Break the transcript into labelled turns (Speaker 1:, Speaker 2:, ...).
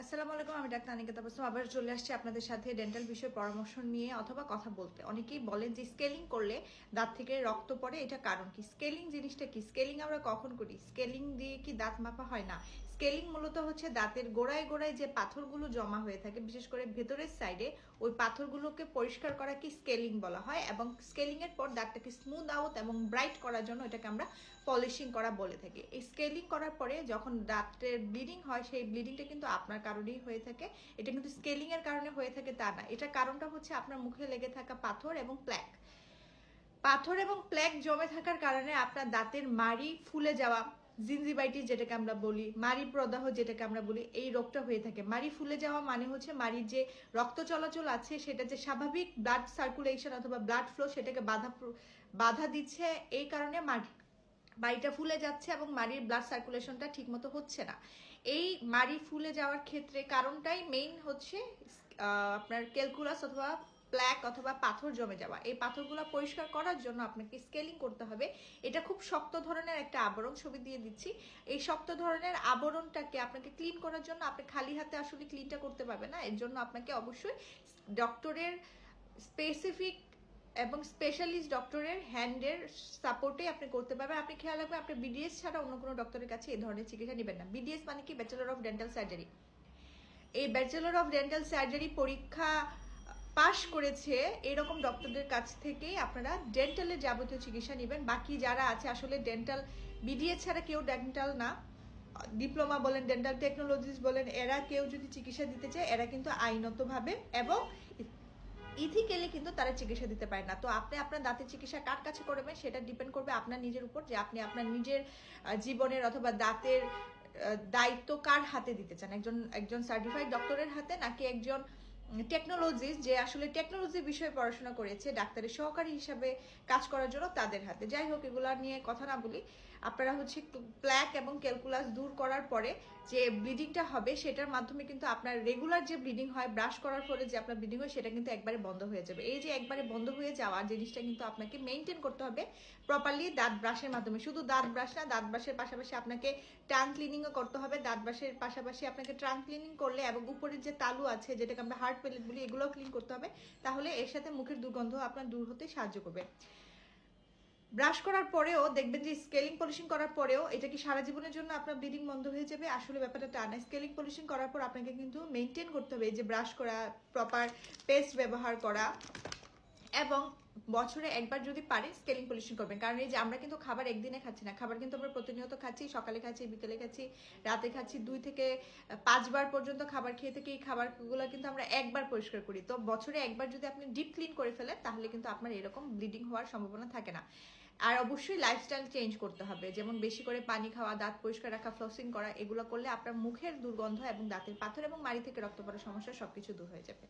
Speaker 1: আসসালামু আলাইকুম, আমি ডাক্তার অনিকেতা বসু আবার চলে আসছি আপনাদের সাথে ডেন্টাল বিষয়ে পরামর্শ নিয়ে অথবা কথা বলতে। অনেকেই বলেন যে স্কেলিং করলে দাঁত থেকে রক্ত পড়ে, এটা কারণ কি? স্কেলিং জিনিসটা কি? স্কেলিং আমরা কখন করি? স্কেলিং দিয়ে কি দাঁত মাপা হয় না? স্কেলিং মূলত হচ্ছে দাঁতের গোড়ায় গোড়ায় যে পাথরগুলো জমা হয়ে থাকে, বিশেষ করে ভেতরের সাইডে, ওই পাথরগুলোকে পরিষ্কার করা কি স্কেলিং বলা হয়। এবং স্কেলিং এর পর দাঁতটাকে স্মুথ আউট এবং ব্রাইট করার জন্য এটাকে আমরা পলিশিং করা বলে থাকি। এই স্কেলিং করার পরে যখন দাঁতের ব্লিডিং হয়, সেই ব্লিডিংটা কিন্তু আপনার কারণেই হয়ে থাকে। এটা কিন্তু স্কেলিং এর কারণে হয়ে থাকে তা না। এটা কারণটা হচ্ছে আপনার মুখে লেগে থাকা পাথর এবং প্ল্যাক। পাথর এবং প্ল্যাক জমে থাকার কারণে আপনার দাঁতের মাড়ি ফুলে যাওয়া, জিনজিভাইটিস যেটাকে আমরা বলি, মাড়ি প্রদাহ যেটাকে আমরা বলি, এই রোগটা হয়ে থাকে। মাড়ি ফুলে যাওয়া মানে হচ্ছে মাড়ির যে রক্ত চলাচল আছে, সেটা যে স্বাভাবিক ব্লাড সার্কুলেশন অথবা ব্লাড ফ্লো, সেটাকে বাধা দিচ্ছে। এই কারণে মাড়িটা ফুলে যাচ্ছে এবং মাড়ির ব্লাড সার্কুলেশনটা ঠিক মতো হচ্ছে না। এই মাড়ি ফুলে যাওয়ার ক্ষেত্রে কারণটাই মেইন হচ্ছে আপনার ক্যালকুলাস অথবা প্ল্যাক অথবা পাথর জমে যাওয়া। এই পাথরগুলো পরিষ্কার করার জন্য আপনাকে স্কেলিং করতে হবে। এটা খুব শক্ত ধরনের একটা আবরণ, ছবি দিয়ে দিচ্ছি। এই শক্ত ধরনের আবরণটাকে আপনাকে ক্লিন করার জন্য আপনি খালি হাতে আসলে ক্লিনটা করতে পারবেন না। এর জন্য আপনাকে অবশ্যই ডক্টরের স্পেসিফিক এবং স্পেশালিস্ট ডক্টরের হ্যান্ডের সাপোর্টে আপনি করতে পারবেন। আপনি খেয়াল রাখবেন, আপনি বিডিএস ছাড়া অন্য কোনো ডক্টরের কাছে এই ধরনের চিকিৎসা নেবেন না। বিডিএস মানে কি? Bachelor of dental surgery. এই ব্যাচেলর অফ ডেন্টাল সার্জারি পরীক্ষা পাশ করেছে এরকম ডক্টরদের কাছ থেকেই আপনারা ডেন্টালের যাবতীয় চিকিৎসা নেবেন। বাকি যারা আছে আসলে ডেন্টাল বিডিএস ছাড়া কেউ ডেন্টাল না, ডিপ্লোমা বলেন, ডেন্টাল টেকনোলজিস্ট বলেন, এরা কেউ যদি চিকিৎসা দিতে চায়, এরা কিন্তু আইনতভাবে এবং ইথিক্যালি কিন্তু তারা চিকিৎসা দিতে পারে না। তো আপনি আপনার দাঁতের চিকিৎসা কার কাছে করবেন সেটা ডিপেন্ড করবে আপনার নিজের উপর, যে আপনি আপনার নিজের জীবনের অথবা দাঁতের দায়িত্ব কার হাতে দিতে চান। একজন সার্টিফাইড ডক্টরের হাতে, নাকি একজন টেকনোলজিস্ট যে আসলে টেকনোলজি বিষয়ে পড়াশোনা করেছে ডাক্তারের সহকারী হিসাবে কাজ করার জন্য, তাদের হাতে। যাই হোক, এগুলো নিয়ে কথা না বলি। আপনারা হচ্ছে প্ল্যাক এবং ক্যালকুলাস দূর করার পরে যে ব্লিডিংটা হবে, সেটার মাধ্যমে কিন্তু আপনার রেগুলার যে ব্লিডিং হয়, ব্রাশ করার পরে যে আপনার ব্লিডিং হয়, সেটা কিন্তু একবারে বন্ধ হয়ে যাবে। এই যে একবারে বন্ধ হয়ে যাওয়ার জিনিসটা কিন্তু আপনাকে মেনটেন করতে হবে প্রপারলি দাঁত ব্রাশের মাধ্যমে। শুধু দাঁত ব্রাশ না, দাঁত ব্রাশের পাশাপাশি আপনাকে টাং ক্লিনিংও করতে হবে। দাঁত ব্রাশের পাশাপাশি আপনাকে ট্রাং ক্লিনিং করলে এবং উপরের যে তালু আছে, যেটাকে আমরা হার্ড প্যালেট বলি, এগুলোও ক্লিন করতে হবে। তাহলে এর সাথে মুখের দুর্গন্ধ আপনার দূর হতে সাহায্য করবে। ব্রাশ করার পরেও দেখবেন যে স্কেলিং পলিশিং করার পরেও এটা কি সারা জীবনের জন্য আপনার ব্লিডিং বন্ধ হয়ে যাবে? আসলে ব্যাপারটা টা না। স্কেলিং পলিশিং করার পর আপনাকে কিন্তু মেনটেন করতে হবে যে ব্রাশ করা, প্রপার পেস্ট ব্যবহার করা, এবং বছরে একবার যদি পারে স্কেলিং পলিশিং করবেন। কারণ এই যে আমরা কিন্তু খাবার একদিনে খাচ্ছি না, খাবার কিন্তু আমরা প্রতিনিয়ত খাচ্ছি। সকালে খাচ্ছি, বিকেলে খাচ্ছি, রাতে খাচ্ছি, 2 থেকে 5 বার পর্যন্ত খাবার খেয়ে থেকে এই খাবারগুলো কিন্তু আমরা একবার পরিষ্কার করি। তো বছরে একবার যদি আপনি ডিপ ক্লিন করে ফেলেন, তাহলে কিন্তু আপনার এরকম ব্লিডিং হওয়ার সম্ভাবনা থাকে না। আর অবশ্যই লাইফস্টাইল চেঞ্জ করতে হবে, যেমন বেশি করে পানি খাওয়া, দাঁত পরিষ্কার রাখা, ফ্লসিং করা, এগুলো করলে আপনার মুখের দুর্গন্ধ এবং দাঁতের পাথর এবং মাড়ি থেকে রক্ত পড়ার সমস্যা সবকিছু দূর হয়ে যাবে।